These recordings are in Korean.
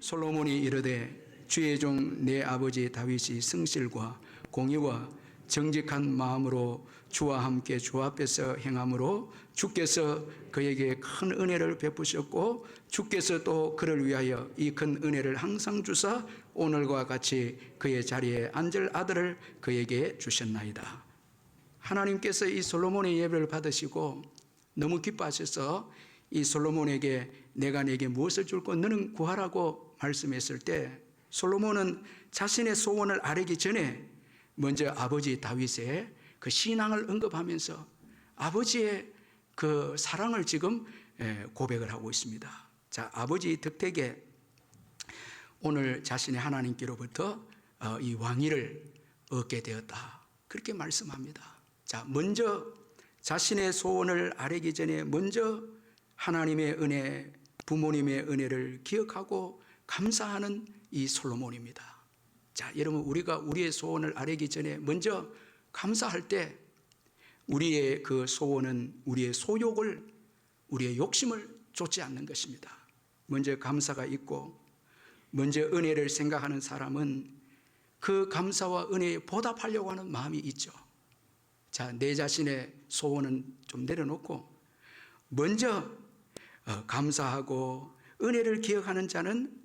솔로몬이 이르되 주의 종 내 아버지 다윗이 성실과 공의와 정직한 마음으로 주와 함께 주 앞에서 행함으로 주께서 그에게 큰 은혜를 베푸셨고 주께서 또 그를 위하여 이 큰 은혜를 항상 주사 오늘과 같이 그의 자리에 앉을 아들을 그에게 주셨나이다. 하나님께서 이 솔로몬의 예배를 받으시고 너무 기뻐하셔서 이 솔로몬에게 내가 내게 무엇을 줄고 너는 구하라고 말씀했을 때 솔로몬은 자신의 소원을 아뢰기 전에 먼저 아버지 다윗의 그 신앙을 언급하면서 아버지의 그 사랑을 지금 고백을 하고 있습니다. 자, 아버지 덕택에 오늘 자신의 하나님께로부터 이 왕위를 얻게 되었다. 그렇게 말씀합니다. 자, 먼저 자신의 소원을 아뢰기 전에 먼저 하나님의 은혜, 부모님의 은혜를 기억하고 감사하는 이 솔로몬입니다. 자, 여러분, 우리가 우리의 소원을 아뢰기 전에 먼저 감사할 때 우리의 그 소원은 우리의 소욕을, 우리의 욕심을 쫓지 않는 것입니다. 먼저 감사가 있고 먼저 은혜를 생각하는 사람은 그 감사와 은혜에 보답하려고 하는 마음이 있죠. 자, 내 자신의 소원은 좀 내려놓고 먼저 감사하고 은혜를 기억하는 자는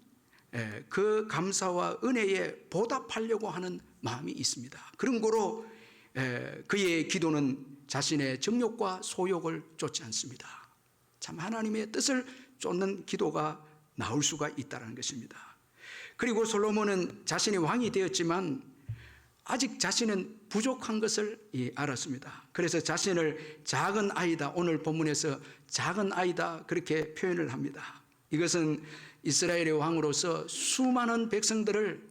그 감사와 은혜에 보답하려고 하는 마음이 있습니다. 그런 거로 그의 기도는 자신의 정욕과 소욕을 쫓지 않습니다. 참 하나님의 뜻을 쫓는 기도가 나올 수가 있다는 것입니다. 그리고 솔로몬은 자신이 왕이 되었지만 아직 자신은 부족한 것을 알았습니다. 그래서 자신을 작은 아이다, 오늘 본문에서 작은 아이다 그렇게 표현을 합니다. 이것은 이스라엘의 왕으로서 수많은 백성들을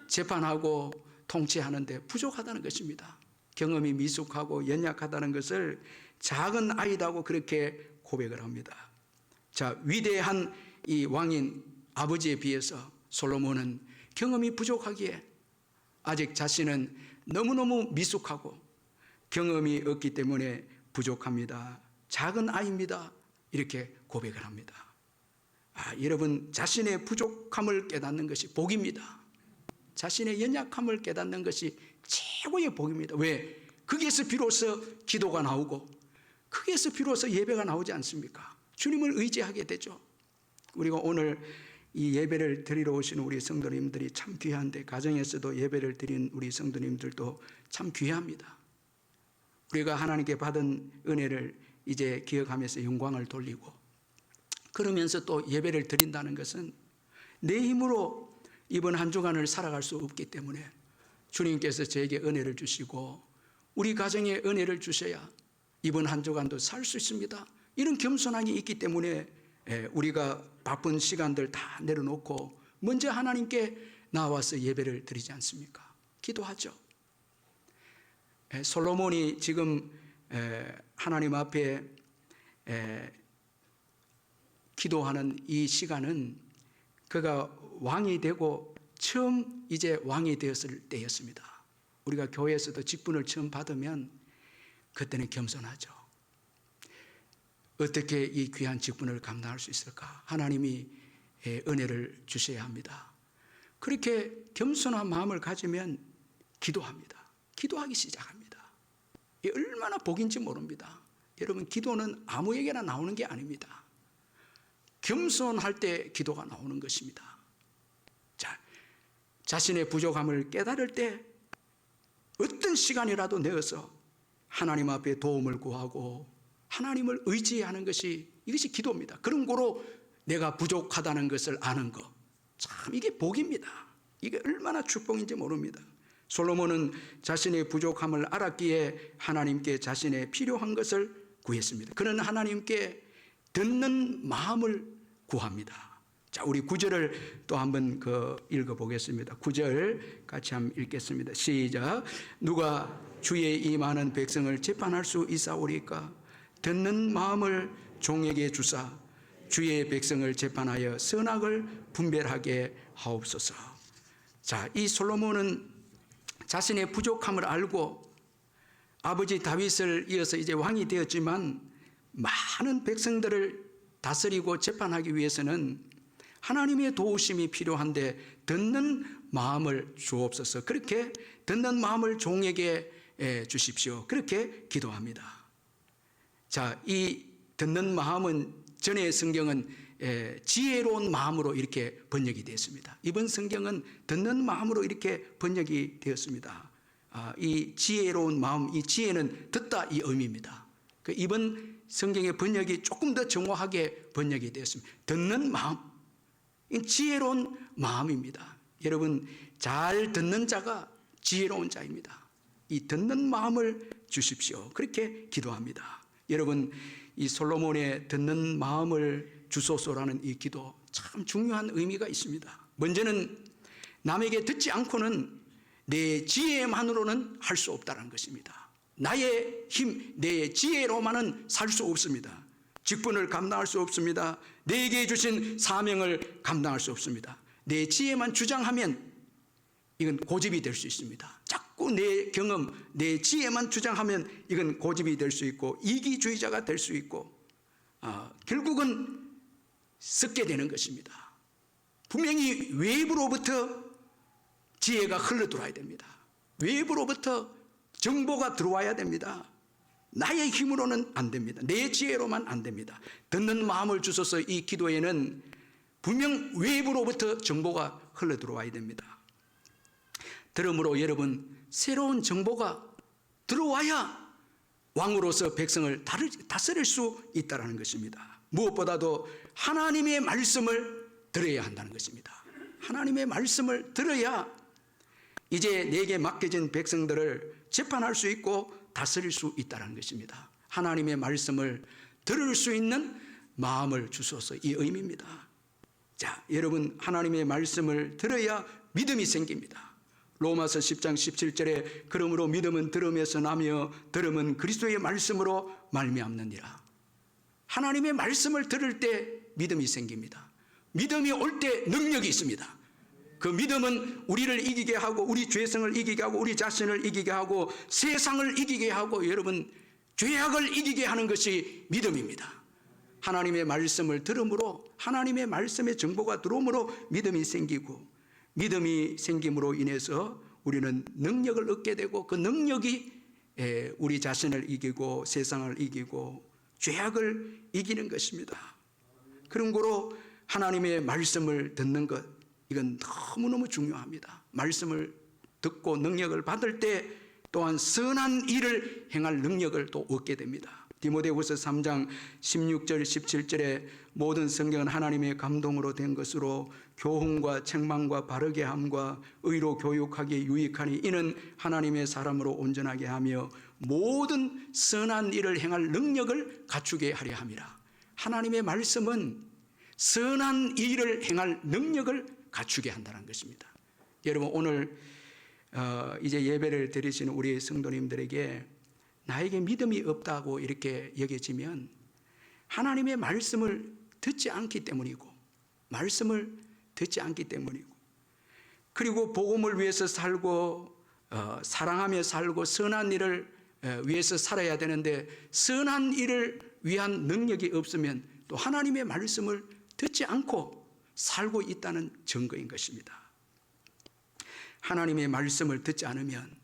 재판하고 통치하는 데 부족하다는 것입니다. 경험이 미숙하고 연약하다는 것을 작은 아이다고 그렇게 고백을 합니다. 자, 위대한 이 왕인 아버지에 비해서 솔로몬은 경험이 부족하기에 아직 자신은 너무너무 미숙하고 경험이 없기 때문에 부족합니다. 작은 아이입니다. 이렇게 고백을 합니다. 여러분, 자신의 부족함을 깨닫는 것이 복입니다. 자신의 연약함을 깨닫는 것이 최고의 복입니다. 왜? 거기에서 비로소 기도가 나오고 거기에서 비로소 예배가 나오지 않습니까? 주님을 의지하게 되죠. 우리가 오늘 이 예배를 드리러 오시는 우리 성도님들이 참 귀한데 가정에서도 예배를 드린 우리 성도님들도 참 귀합니다. 우리가 하나님께 받은 은혜를 이제 기억하면서 영광을 돌리고 그러면서 또 예배를 드린다는 것은 내 힘으로 이번 한 주간을 살아갈 수 없기 때문에 주님께서 저에게 은혜를 주시고 우리 가정에 은혜를 주셔야 이번 한 주간도 살 수 있습니다. 이런 겸손함이 있기 때문에 우리가 바쁜 시간들 다 내려놓고 먼저 하나님께 나와서 예배를 드리지 않습니까? 기도하죠. 솔로몬이 지금 하나님 앞에 기도하는 이 시간은 그가 왕이 되고 처음 이제 왕이 되었을 때였습니다. 우리가 교회에서도 직분을 처음 받으면 그때는 겸손하죠. 어떻게 이 귀한 직분을 감당할 수 있을까? 하나님이 은혜를 주셔야 합니다. 그렇게 겸손한 마음을 가지면 기도합니다. 기도하기 시작합니다. 이게 얼마나 복인지 모릅니다. 여러분, 기도는 아무에게나 나오는 게 아닙니다. 겸손할 때 기도가 나오는 것입니다. 자, 자신의 부족함을 깨달을 때 어떤 시간이라도 내어서 하나님 앞에 도움을 구하고 하나님을 의지하는 것이 이것이 기도입니다. 그런 거로 내가 부족하다는 것을 아는 것, 참 이게 복입니다. 이게 얼마나 축복인지 모릅니다. 솔로몬은 자신의 부족함을 알았기에 하나님께 자신의 필요한 것을 구했습니다. 그는 하나님께 듣는 마음을 구합니다. 자, 우리 9절을 또 한번 읽어보겠습니다. 9절 같이 한번 읽겠습니다. 시작. 누가 주의 이 많은 백성을 재판할 수 있사오리까? 듣는 마음을 종에게 주사 주의 백성을 재판하여 선악을 분별하게 하옵소서. 자, 이 솔로몬은 자신의 부족함을 알고 아버지 다윗을 이어서 이제 왕이 되었지만 많은 백성들을 다스리고 재판하기 위해서는 하나님의 도우심이 필요한데 듣는 마음을 주옵소서. 그렇게 듣는 마음을 종에게 주십시오. 그렇게 기도합니다. 자, 이 듣는 마음은 전의 성경은 지혜로운 마음으로 이렇게 번역이 되었습니다. 이번 성경은 듣는 마음으로 이렇게 번역이 되었습니다. 이 지혜로운 마음, 이 지혜는 듣다 이 의미입니다. 이번 성경의 번역이 조금 더 정확하게 번역이 되었습니다. 듣는 마음, 지혜로운 마음입니다. 여러분, 잘 듣는 자가 지혜로운 자입니다. 이 듣는 마음을 주십시오. 그렇게 기도합니다. 여러분, 이 솔로몬의 듣는 마음을 주소서라는 이 기도 참 중요한 의미가 있습니다. 먼저는 남에게 듣지 않고는 내 지혜만으로는 할 수 없다는 것입니다. 나의 힘, 내 지혜로만은 살 수 없습니다. 직분을 감당할 수 없습니다. 내게 주신 사명을 감당할 수 없습니다. 내 지혜만 주장하면 이건 고집이 될 수 있습니다. 자꾸 내 경험, 내 지혜만 주장하면 이건 고집이 될 수 있고 이기주의자가 될 수 있고 결국은 썩게 되는 것입니다. 분명히 외부로부터 지혜가 흘러들어와야 됩니다. 외부로부터 정보가 들어와야 됩니다. 나의 힘으로는 안 됩니다. 내 지혜로만 안 됩니다. 듣는 마음을 주셔서 이 기도에는 분명 외부로부터 정보가 흘러들어와야 됩니다. 그러므로 여러분, 새로운 정보가 들어와야 왕으로서 백성을 다스릴 수 있다는 것입니다. 무엇보다도 하나님의 말씀을 들어야 한다는 것입니다. 하나님의 말씀을 들어야 이제 내게 맡겨진 백성들을 재판할 수 있고 다스릴 수 있다는 것입니다. 하나님의 말씀을 들을 수 있는 마음을 주소서, 이 의미입니다. 자, 여러분, 하나님의 말씀을 들어야 믿음이 생깁니다. 로마서 10장 17절에 그러므로 믿음은 들음에서 나며 들음은 그리스도의 말씀으로 말미암느니라. 하나님의 말씀을 들을 때 믿음이 생깁니다. 믿음이 올 때 능력이 있습니다. 그 믿음은 우리를 이기게 하고 우리 죄성을 이기게 하고 우리 자신을 이기게 하고 세상을 이기게 하고 여러분 죄악을 이기게 하는 것이 믿음입니다. 하나님의 말씀을 들음으로 하나님의 말씀의 정보가 들어오므로 믿음이 생기고 믿음이 생김으로 인해서 우리는 능력을 얻게 되고 그 능력이 우리 자신을 이기고 세상을 이기고 죄악을 이기는 것입니다. 그런 거로 하나님의 말씀을 듣는 것, 이건 너무너무 중요합니다. 말씀을 듣고 능력을 받을 때 또한 선한 일을 행할 능력을 또 얻게 됩니다. 디모데후서 3장 16절 17절에 모든 성경은 하나님의 감동으로 된 것으로 교훈과 책망과 바르게 함과 의로 교육하기에 유익하니 이는 하나님의 사람으로 온전하게 하며 모든 선한 일을 행할 능력을 갖추게 하려 함이라. 하나님의 말씀은 선한 일을 행할 능력을 갖추게 한다는 것입니다. 여러분, 오늘 이제 예배를 드리시는 우리 성도님들에게 나에게 믿음이 없다고 이렇게 여겨지면 하나님의 말씀을 듣지 않기 때문이고 말씀을 듣지 않기 때문이고 그리고 복음을 위해서 살고 사랑하며 살고 선한 일을 위해서 살아야 되는데 선한 일을 위한 능력이 없으면 또 하나님의 말씀을 듣지 않고 살고 있다는 증거인 것입니다. 하나님의 말씀을 듣지 않으면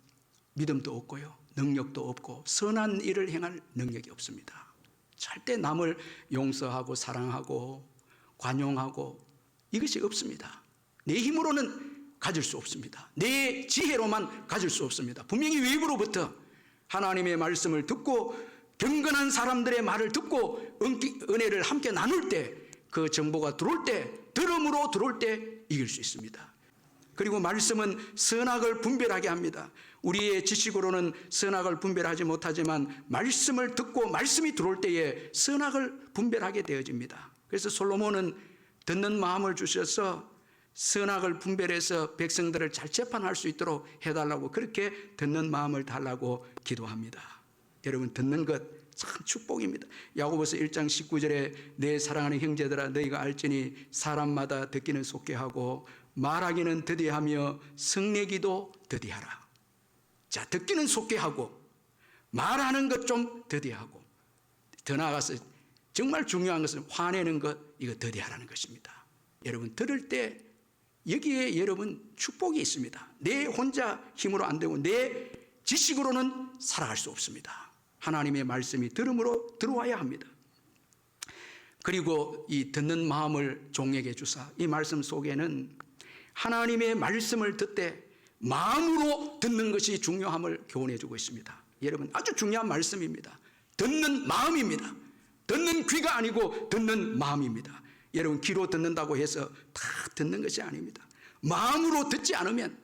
믿음도 없고요, 능력도 없고 선한 일을 행할 능력이 없습니다. 절대 남을 용서하고 사랑하고 관용하고 이것이 없습니다. 내 힘으로는 가질 수 없습니다. 내 지혜로만 가질 수 없습니다. 분명히 외부로부터 하나님의 말씀을 듣고 경건한 사람들의 말을 듣고 은혜를 함께 나눌 때 그 정보가 들어올 때 들음으로 들어올 때 이길 수 있습니다. 그리고 말씀은 선악을 분별하게 합니다. 우리의 지식으로는 선악을 분별하지 못하지만 말씀을 듣고 말씀이 들어올 때에 선악을 분별하게 되어집니다. 그래서 솔로몬은 듣는 마음을 주셔서 선악을 분별해서 백성들을 잘 재판할 수 있도록 해달라고 그렇게 듣는 마음을 달라고 기도합니다. 여러분, 듣는 것 참 축복입니다. 야고보서 1장 19절에 내 사랑하는 형제들아 너희가 알지니 사람마다 듣기는 속게 하고 말하기는 더디하며 성내기도 더디하라. 자, 듣기는 속게 하고 말하는 것 좀 더디하고 더 나아가서 정말 중요한 것은 화내는 것, 이거 더디하라는 것입니다. 여러분 들을 때 여기에 여러분 축복이 있습니다. 내 혼자 힘으로 안 되고 내 지식으로는 살아갈 수 없습니다. 하나님의 말씀이 들음으로 들어와야 합니다. 그리고 이 듣는 마음을 종에게 주사, 이 말씀 속에는 하나님의 말씀을 듣되 마음으로 듣는 것이 중요함을 교훈해 주고 있습니다. 여러분 아주 중요한 말씀입니다. 듣는 마음입니다. 듣는 귀가 아니고 듣는 마음입니다. 여러분 귀로 듣는다고 해서 다 듣는 것이 아닙니다. 마음으로 듣지 않으면,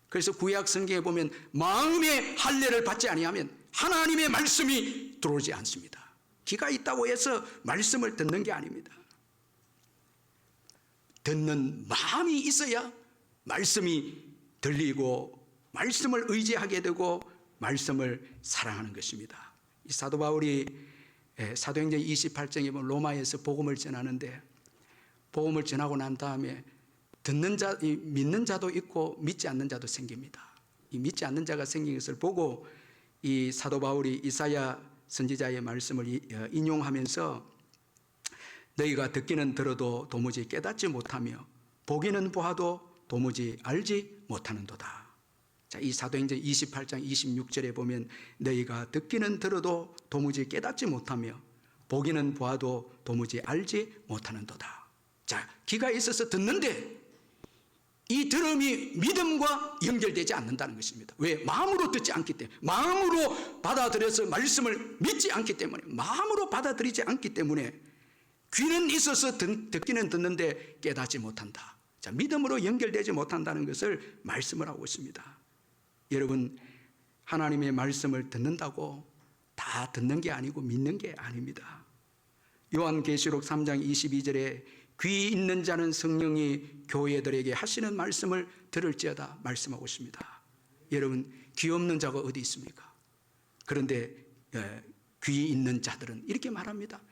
그래서 구약 성경에 보면 마음의 할례를 받지 아니하면 하나님의 말씀이 들어오지 않습니다. 귀가 있다고 해서 말씀을 듣는 게 아닙니다. 듣는 마음이 있어야 말씀이 들리고 말씀을 의지하게 되고 말씀을 사랑하는 것입니다. 이 사도 바울이 사도행전 28장에 보면 로마에서 복음을 전하는데, 복음을 전하고 난 다음에 듣는 자, 믿는 자도 있고 믿지 않는 자도 생깁니다. 이 믿지 않는 자가 생긴 것을 보고 이 사도 바울이 이사야 선지자의 말씀을 인용하면서 너희가 듣기는 들어도 도무지 깨닫지 못하며 보기는 보아도 도무지 알지 못하는도다. 자, 이 사도행전 28장 26절에 보면 너희가 듣기는 들어도 도무지 깨닫지 못하며 보기는 보아도 도무지 알지 못하는도다. 자, 귀가 있어서 듣는데 이 들음이 믿음과 연결되지 않는다는 것입니다. 왜? 마음으로 듣지 않기 때문에, 마음으로 받아들여서 말씀을 믿지 않기 때문에, 마음으로 받아들이지 않기 때문에 귀는 있어서 듣기는 듣는데 깨닫지 못한다. 자, 믿음으로 연결되지 못한다는 것을 말씀을 하고 있습니다. 여러분, 하나님의 말씀을 듣는다고 다 듣는 게 아니고 믿는 게 아닙니다. 요한계시록 3장 22절에 귀 있는 자는 성령이 교회들에게 하시는 말씀을 들을지어다 말씀하고 있습니다. 여러분, 귀 없는 자가 어디 있습니까? 그런데 귀 있는 자들은 이렇게 말합니다.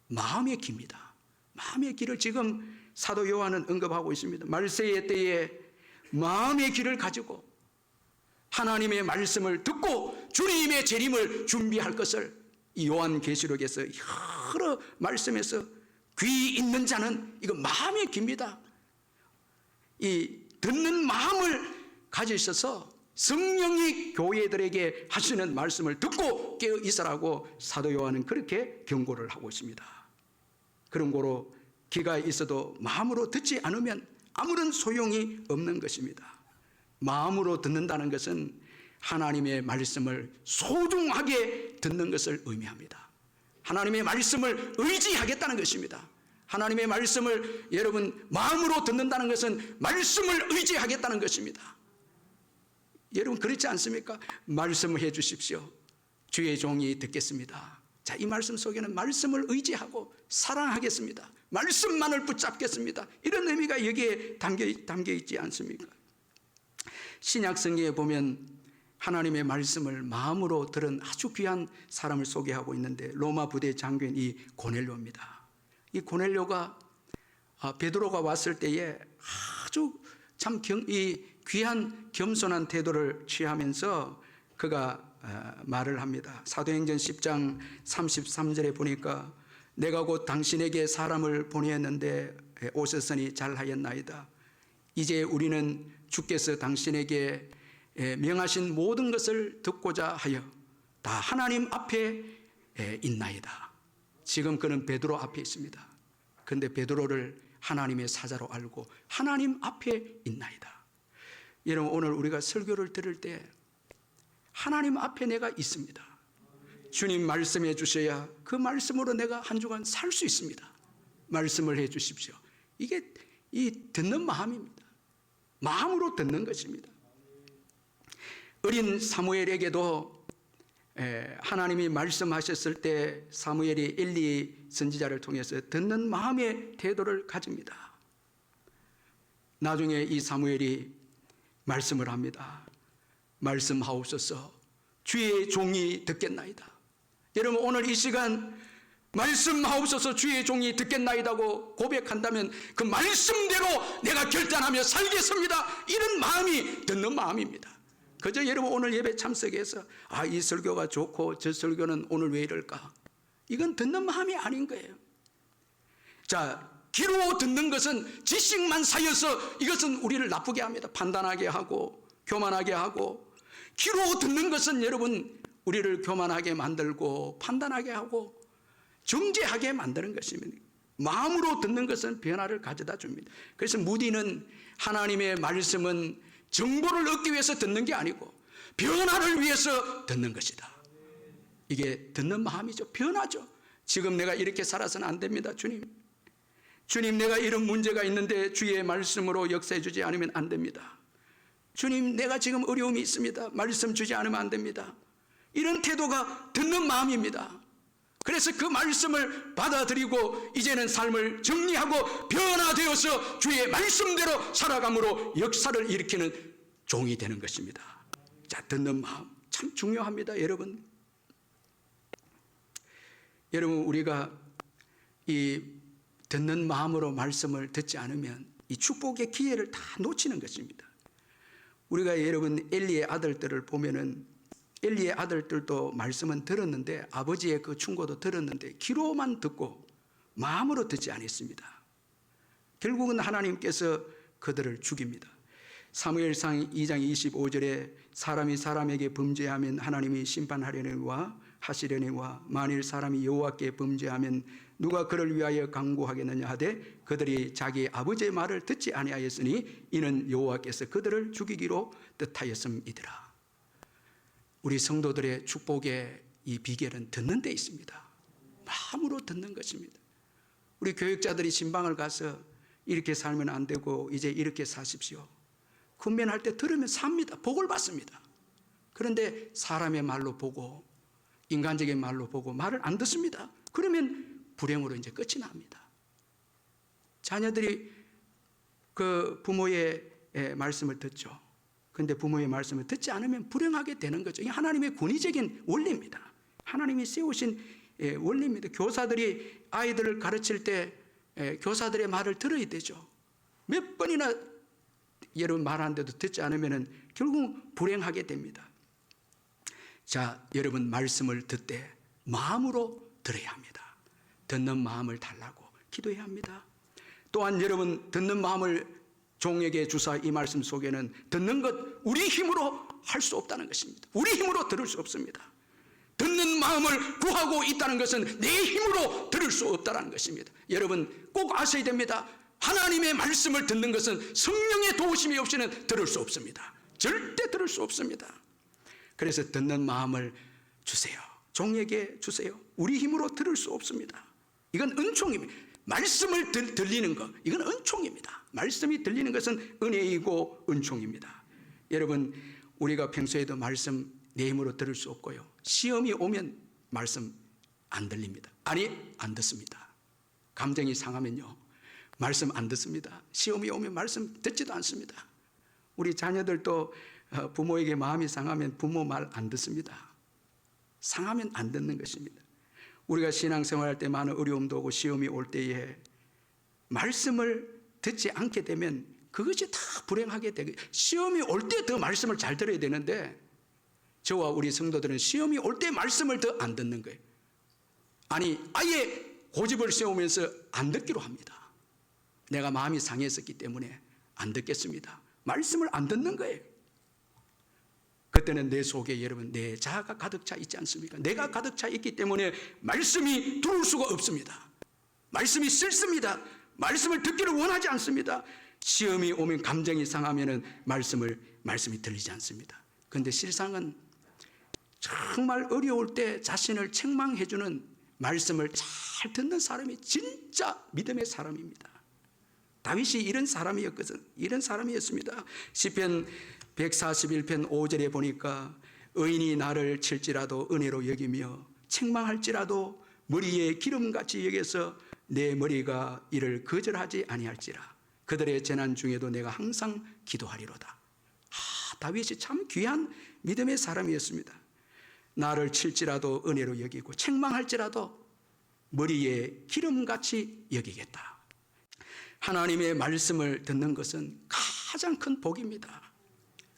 마음의 귀입니다. 마음의 귀를 지금 사도 요한은 언급하고 있습니다. 말세의 때에 마음의 귀를 가지고 하나님의 말씀을 듣고 주님의 재림을 준비할 것을 이 요한계시록에서 여러 말씀에서 귀 있는 자는 이거 마음의 귀입니다. 이 듣는 마음을 가지셔서 성령이 교회들에게 하시는 말씀을 듣고 깨어 있으라고 사도 요한은 그렇게 경고를 하고 있습니다. 그런 거로 귀가 있어도 마음으로 듣지 않으면 아무런 소용이 없는 것입니다. 마음으로 듣는다는 것은 하나님의 말씀을 소중하게 듣는 것을 의미합니다. 하나님의 말씀을 의지하겠다는 것입니다. 하나님의 말씀을 여러분 마음으로 듣는다는 것은 말씀을 의지하겠다는 것입니다. 여러분 그렇지 않습니까? 말씀해 주십시오. 주의 종이 듣겠습니다. 자, 이 말씀 속에는 말씀을 의지하고 사랑하겠습니다. 말씀만을 붙잡겠습니다. 이런 의미가 여기에 담겨 있지 않습니까? 신약 성경에 보면 하나님의 말씀을 마음으로 들은 아주 귀한 사람을 소개하고 있는데 로마 부대 장교인 이 고넬료입니다. 이 고넬료가 베드로가 왔을 때에 아주 참 귀한 겸손한 태도를 취하면서 그가 말을 합니다. 사도행전 10장 33절에 보니까 내가 곧 당신에게 사람을 보내었는데 오셨으니 잘하였나이다. 이제 우리는 주께서 당신에게 명하신 모든 것을 듣고자 하여 다 하나님 앞에 있나이다. 지금 그는 베드로 앞에 있습니다. 그런데 베드로를 하나님의 사자로 알고 하나님 앞에 있나이다. 여러분 오늘 우리가 설교를 들을 때 하나님 앞에 내가 있습니다. 주님 말씀해 주셔야 그 말씀으로 내가 한 주간 살 수 있습니다. 말씀을 해 주십시오. 이게 이 듣는 마음입니다. 마음으로 듣는 것입니다. 어린 사무엘에게도 하나님이 말씀하셨을 때 사무엘이 엘리 선지자를 통해서 듣는 마음의 태도를 가집니다. 나중에 이 사무엘이 말씀을 합니다. 말씀하옵소서 주의 종이 듣겠나이다. 여러분 오늘 이 시간 말씀하옵소서 주의 종이 듣겠나이다고 고백한다면 그 말씀대로 내가 결단하며 살겠습니다. 이런 마음이 듣는 마음입니다. 그저 여러분 오늘 예배 참석해서 이 설교가 좋고 저 설교는 오늘 왜 이럴까? 이건 듣는 마음이 아닌 거예요. 자, 귀로 듣는 것은 지식만 쌓여서 이것은 우리를 나쁘게 합니다. 판단하게 하고 교만하게 하고, 귀로 듣는 것은 여러분 우리를 교만하게 만들고 판단하게 하고 정죄하게 만드는 것입니다. 마음으로 듣는 것은 변화를 가져다 줍니다. 그래서 무디는 하나님의 말씀은 정보를 얻기 위해서 듣는 게 아니고 변화를 위해서 듣는 것이다. 이게 듣는 마음이죠. 변화죠. 지금 내가 이렇게 살아서는 안 됩니다. 주님 내가 이런 문제가 있는데 주의 말씀으로 역사해 주지 않으면 안 됩니다. 주님 내가 지금 어려움이 있습니다. 말씀 주지 않으면 안 됩니다. 이런 태도가 듣는 마음입니다. 그래서 그 말씀을 받아들이고 이제는 삶을 정리하고 변화되어서 주의 말씀대로 살아감으로 역사를 일으키는 종이 되는 것입니다. 자, 듣는 마음 참 중요합니다. 여러분 우리가 이 듣는 마음으로 말씀을 듣지 않으면 이 축복의 기회를 다 놓치는 것입니다. 우리가 여러분 엘리의 아들들을 보면은 엘리의 아들들도 말씀은 들었는데 아버지의 그 충고도 들었는데 귀로만 듣고 마음으로 듣지 않았습니다. 결국은 하나님께서 그들을 죽입니다. 사무엘상 2장 25절에 사람이 사람에게 범죄하면 하나님이 심판하려니와 하시려니와 만일 사람이 여호와께 범죄하면 누가 그를 위하여 강구하겠느냐 하되 그들이 자기 아버지의 말을 듣지 아니하였으니 이는 여호와께서 그들을 죽이기로 뜻하였음이더라. 우리 성도들의 축복의 이 비결은 듣는 데 있습니다. 마음으로 듣는 것입니다. 우리 교육자들이 신방을 가서 이렇게 살면 안 되고 이제 이렇게 사십시오. 군면할 때 들으면 삽니다. 복을 받습니다. 그런데 사람의 말로 보고 인간적인 말로 보고 말을 안 듣습니다. 그러면 불행으로 이제 끝이 납니다. 자녀들이 그 부모의 말씀을 듣죠. 그런데 부모의 말씀을 듣지 않으면 불행하게 되는 거죠. 이게 하나님의 권위적인 원리입니다. 하나님이 세우신 원리입니다. 교사들이 아이들을 가르칠 때 교사들의 말을 들어야 되죠. 몇 번이나 여러분 말하는데도 듣지 않으면 결국 불행하게 됩니다. 자, 여러분 말씀을 듣되 마음으로 들어야 합니다. 듣는 마음을 달라고 기도해야 합니다. 또한 여러분 듣는 마음을 종에게 주사 이 말씀 속에는 듣는 것 우리 힘으로 할 수 없다는 것입니다. 우리 힘으로 들을 수 없습니다. 듣는 마음을 구하고 있다는 것은 내 힘으로 들을 수 없다는 것입니다. 여러분 꼭 아셔야 됩니다. 하나님의 말씀을 듣는 것은 성령의 도우심이 없이는 들을 수 없습니다. 절대 들을 수 없습니다. 그래서 듣는 마음을 주세요. 종에게 주세요. 우리 힘으로 들을 수 없습니다. 이건 은총입니다. 말씀을 들리는 것, 이건 은총입니다. 말씀이 들리는 것은 은혜이고 은총입니다. 여러분 우리가 평소에도 말씀 내 힘으로 들을 수 없고요. 시험이 오면 말씀 안 들립니다. 아니 안 듣습니다. 감정이 상하면요 말씀 안 듣습니다. 시험이 오면 말씀 듣지도 않습니다. 우리 자녀들도 부모에게 마음이 상하면 부모 말 안 듣습니다. 상하면 안 듣는 것입니다. 우리가 신앙생활할 때 많은 어려움도 오고 시험이 올 때에 말씀을 듣지 않게 되면 그것이 다 불행하게 되고, 시험이 올 때 더 말씀을 잘 들어야 되는데 저와 우리 성도들은 시험이 올 때 말씀을 더 안 듣는 거예요. 아니 아예 고집을 세우면서 안 듣기로 합니다. 내가 마음이 상했었기 때문에 안 듣겠습니다. 말씀을 안 듣는 거예요. 그때는 내 속에 여러분 내 자아가 가득 차 있지 않습니까? 내가 가득 차 있기 때문에 말씀이 들어올 수가 없습니다. 말씀이 싫습니다. 말씀을 듣기를 원하지 않습니다. 시험이 오면 감정이 상하면 말씀이 들리지 않습니다. 그런데 실상은 정말 어려울 때 자신을 책망해주는 말씀을 잘 듣는 사람이 진짜 믿음의 사람입니다. 다윗이 이런 사람이었습니다. 시편 141편 5절에 보니까 의인이 나를 칠지라도 은혜로 여기며 책망할지라도 머리에 기름같이 여겨서 내 머리가 이를 거절하지 아니할지라. 그들의 재난 중에도 내가 항상 기도하리로다. 다윗이 참 귀한 믿음의 사람이었습니다. 나를 칠지라도 은혜로 여기고 책망할지라도 머리에 기름같이 여기겠다. 하나님의 말씀을 듣는 것은 가장 큰 복입니다.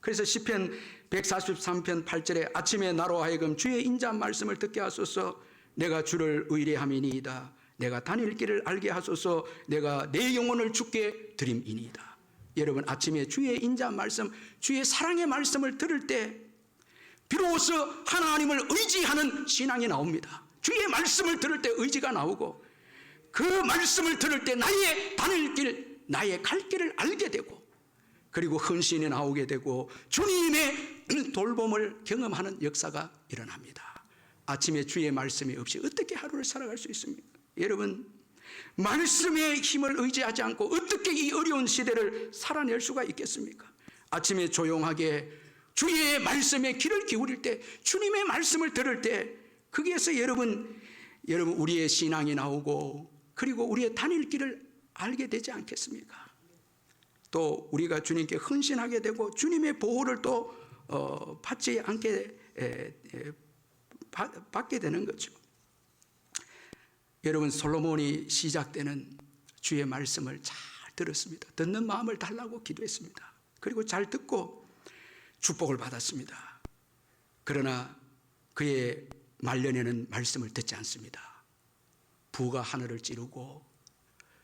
그래서 시편 143편 8절에 아침에 나로 하여금 주의 인자한 말씀을 듣게 하소서. 내가 주를 의뢰함이니이다. 내가 다닐 길을 알게 하소서. 내가 내 영혼을 주께 드림이니이다. 여러분, 아침에 주의 인자 말씀, 주의 사랑의 말씀을 들을 때 비로소 하나님을 의지하는 신앙이 나옵니다. 주의 말씀을 들을 때 의지가 나오고, 그 말씀을 들을 때 나의 다닐 길, 나의 갈 길을 알게 되고, 그리고 헌신이 나오게 되고 주님의 돌봄을 경험하는 역사가 일어납니다. 아침에 주의 말씀이 없이 어떻게 하루를 살아갈 수 있습니까? 여러분, 말씀의 힘을 의지하지 않고 어떻게 이 어려운 시대를 살아낼 수가 있겠습니까? 아침에 조용하게 주의 말씀에 귀를 기울일 때, 주님의 말씀을 들을 때, 거기에서 여러분 우리의 신앙이 나오고, 그리고 우리의 다닐 길을 알게 되지 않겠습니까? 또 우리가 주님께 헌신하게 되고 주님의 보호를 또 받지 않게 받게 되는 거죠. 여러분, 솔로몬이 시작 때는 주의 말씀을 잘 들었습니다. 듣는 마음을 달라고 기도했습니다. 그리고 잘 듣고 축복을 받았습니다. 그러나 그의 말년에는 말씀을 듣지 않습니다. 부가 하늘을 찌르고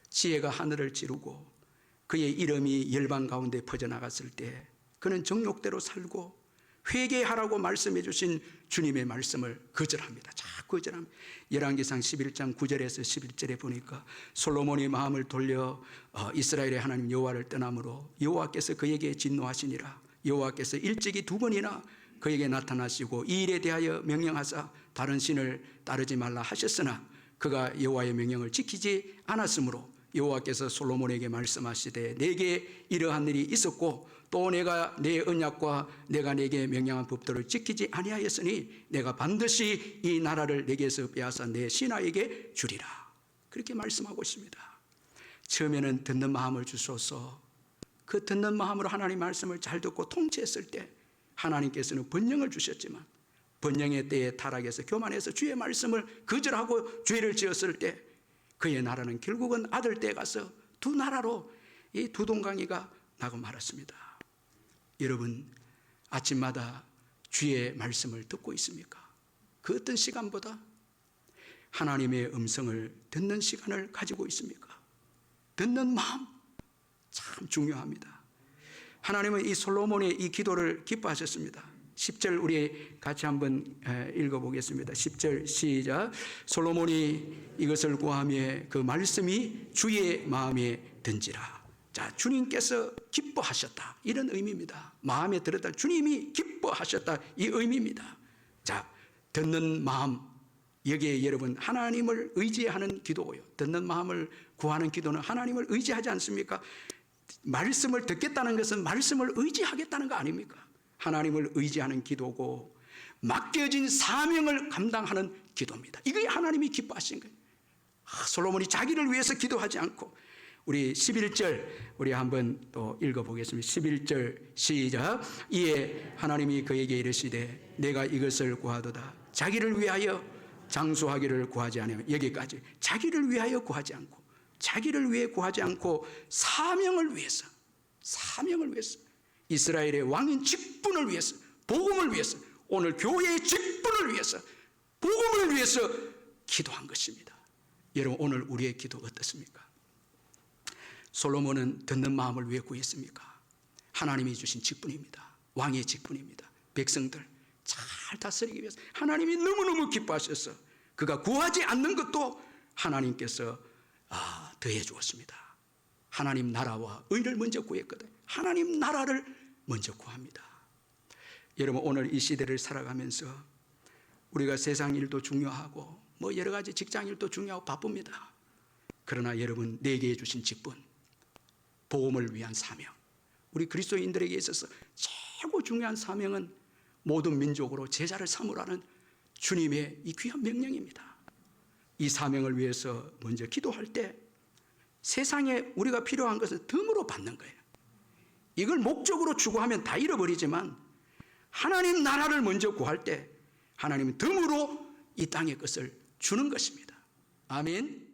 지혜가 하늘을 찌르고 그의 이름이 열방 가운데 퍼져나갔을 때 그는 정욕대로 살고 회개하라고 말씀해 주신 주님의 말씀을 거절합니다. 자꾸 거절합니다. 열왕기상 11장 9절에서 11절에 보니까 솔로몬이 마음을 돌려 이스라엘의 하나님 여호와를 떠남으로 여호와께서 그에게 진노하시니라. 여호와께서 일찍이 2번이나 그에게 나타나시고 이 일에 대하여 명령하사 다른 신을 따르지 말라 하셨으나 그가 여호와의 명령을 지키지 않았으므로 여호와께서 솔로몬에게 말씀하시되 내게 이러한 일이 있었고 또 내가 내 언약과 내가 내게 명령한 법도를 지키지 아니하였으니 내가 반드시 이 나라를 내게서 빼앗아 내 신하에게 주리라. 그렇게 말씀하고 있습니다. 처음에는 듣는 마음을 주소서. 그 듣는 마음으로 하나님 말씀을 잘 듣고 통치했을 때 하나님께서는 번영을 주셨지만 번영의 때에 타락해서 교만해서 주의 말씀을 거절하고 죄를 지었을 때 그의 나라는 결국은 아들 때 가서 두 나라로 이 두 동강이가 나고 말았습니다. 여러분, 아침마다 주의 말씀을 듣고 있습니까? 그 어떤 시간보다 하나님의 음성을 듣는 시간을 가지고 있습니까? 듣는 마음 참 중요합니다. 하나님은 이 솔로몬의 이 기도를 기뻐하셨습니다. 10절 우리 같이 한번 읽어보겠습니다. 10절 시작. 솔로몬이 이것을 구하며 그 말씀이 주의 마음에 든지라. 자, 주님께서 기뻐하셨다, 이런 의미입니다. 마음에 들었다, 주님이 기뻐하셨다, 이 의미입니다. 자, 듣는 마음, 여기에 여러분 하나님을 의지하는 기도고요. 듣는 마음을 구하는 기도는 하나님을 의지하지 않습니까? 말씀을 듣겠다는 것은 말씀을 의지하겠다는 거 아닙니까? 하나님을 의지하는 기도고 맡겨진 사명을 감당하는 기도입니다. 이게 하나님이 기뻐하신 거예요. 솔로몬이 자기를 위해서 기도하지 않고, 우리 11절 우리 한번 또 읽어보겠습니다. 11절 시작. 이에 하나님이 그에게 이르시되 내가 이것을 구하도다. 자기를 위하여 장수하기를 구하지 않아요. 여기까지. 자기를 위하여 구하지 않고, 자기를 위해 구하지 않고 사명을 위해서, 사명을 위해서, 이스라엘의 왕인 직분을 위해서, 복음을 위해서, 오늘 교회의 직분을 위해서, 복음을 위해서 기도한 것입니다. 여러분, 오늘 우리의 기도 어떻습니까? 솔로몬은 듣는 마음을 왜 구했습니까? 하나님이 주신 직분입니다. 왕의 직분입니다. 백성들 잘 다스리기 위해서 하나님이 너무너무 기뻐하셔서 그가 구하지 않는 것도 하나님께서 더해 주었습니다. 하나님 나라와 의를 먼저 구했거든. 하나님 나라를 먼저 구합니다. 여러분, 오늘 이 시대를 살아가면서 우리가 세상 일도 중요하고 뭐 여러 가지 직장 일도 중요하고 바쁩니다. 그러나 여러분, 내게 주신 직분, 복음을 위한 사명, 우리 그리스도인들에게 있어서 최고 중요한 사명은 모든 민족으로 제자를 삼으라는 주님의 이 귀한 명령입니다. 이 사명을 위해서 먼저 기도할 때 세상에 우리가 필요한 것을 덤으로 받는 거예요. 이걸 목적으로 추구하면 다 잃어버리지만 하나님 나라를 먼저 구할 때 하나님은 덤으로 이 땅의 것을 주는 것입니다. 아멘.